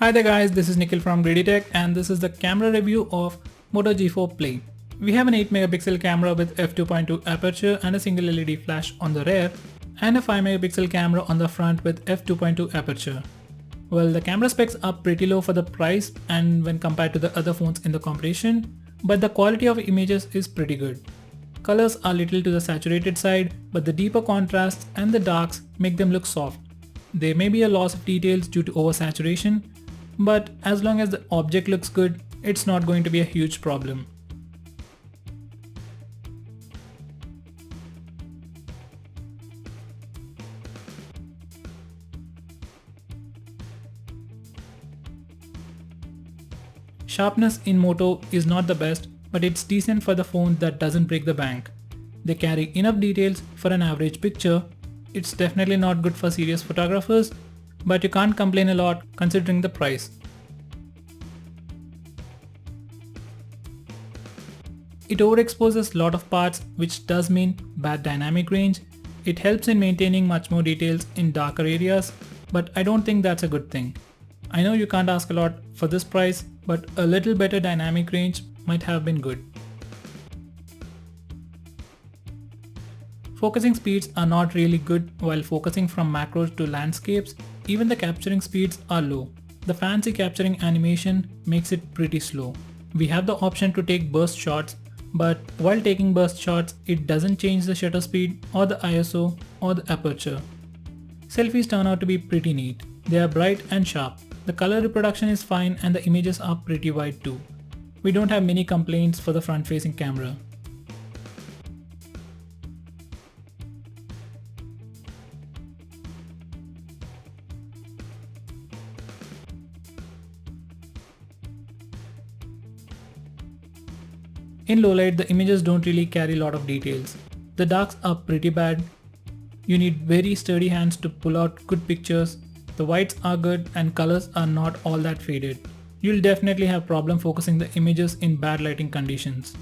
Hi there guys, this is Nikhil from GreedyTech and this is the camera review of Moto G4 Play. We have an 8 megapixel camera with f2.2 aperture and a single LED flash on the rear and a 5 megapixel camera on the front with f2.2 aperture. Well, the camera specs are pretty low for the price and when compared to the other phones in the competition, but the quality of images is pretty good. Colors are little to the saturated side, but the deeper contrasts and the darks make them look soft. There may be a loss of details due to oversaturation, but as long as the object looks good, it's not going to be a huge problem. Sharpness in Moto is not the best, but it's decent for the phone that doesn't break the bank. They carry enough details for an average picture. It's definitely not good for serious photographers, but you can't complain a lot considering the price. It overexposes a lot of parts, which does mean bad dynamic range. It helps in maintaining much more details in darker areas, but I don't think that's a good thing. I know you can't ask a lot for this price, but a little better dynamic range might have been good. Focusing speeds are not really good while focusing from macros to landscapes. Even the capturing speeds are low. The fancy capturing animation makes it pretty slow. We have the option to take burst shots, but while taking burst shots, it doesn't change the shutter speed or the ISO or the aperture. Selfies turn out to be pretty neat. They are bright and sharp. The color reproduction is fine and the images are pretty wide too. We don't have many complaints for the front-facing camera. In low light, the images don't really carry a lot of details. The darks are pretty bad. You need very sturdy hands to pull out good pictures. The whites are good and colors are not all that faded. You'll definitely have problem focusing the images in bad lighting conditions.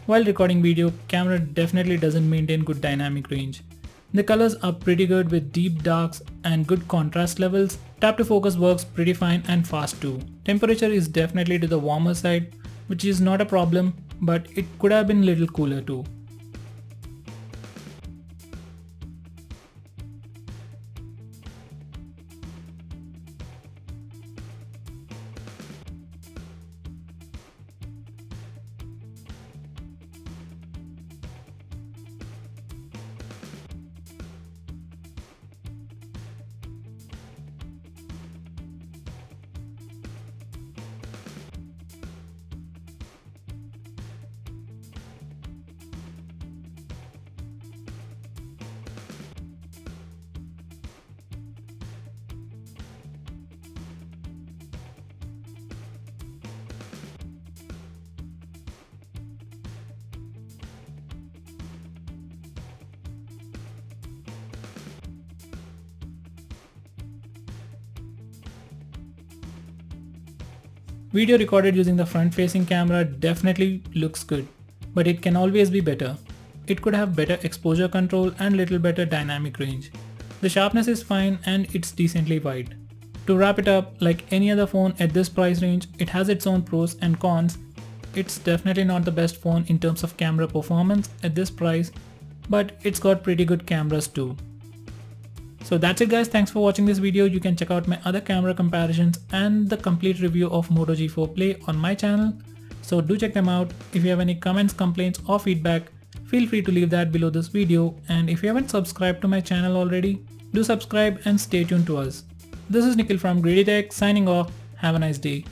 While recording video, camera definitely doesn't maintain good dynamic range. The colors are pretty good with deep darks and good contrast levels. Tap to focus works pretty fine and fast too. Temperature is definitely to the warmer side, which is not a problem, but it could have been a little cooler too. Video recorded using the front-facing camera definitely looks good, but it can always be better. It could have better exposure control and little better dynamic range. The sharpness is fine and it's decently wide. To wrap it up, like any other phone at this price range, it has its own pros and cons. It's definitely not the best phone in terms of camera performance at this price, but it's got pretty good cameras too. So that's it guys, thanks for watching this video. You can check out my other camera comparisons and the complete review of Moto G4 Play on my channel. So do check them out. If you have any comments, complaints or feedback, feel free to leave that below this video. And if you haven't subscribed to my channel already, do subscribe and stay tuned to us. This is Nikhil from GreedyTech signing off. Have a nice day.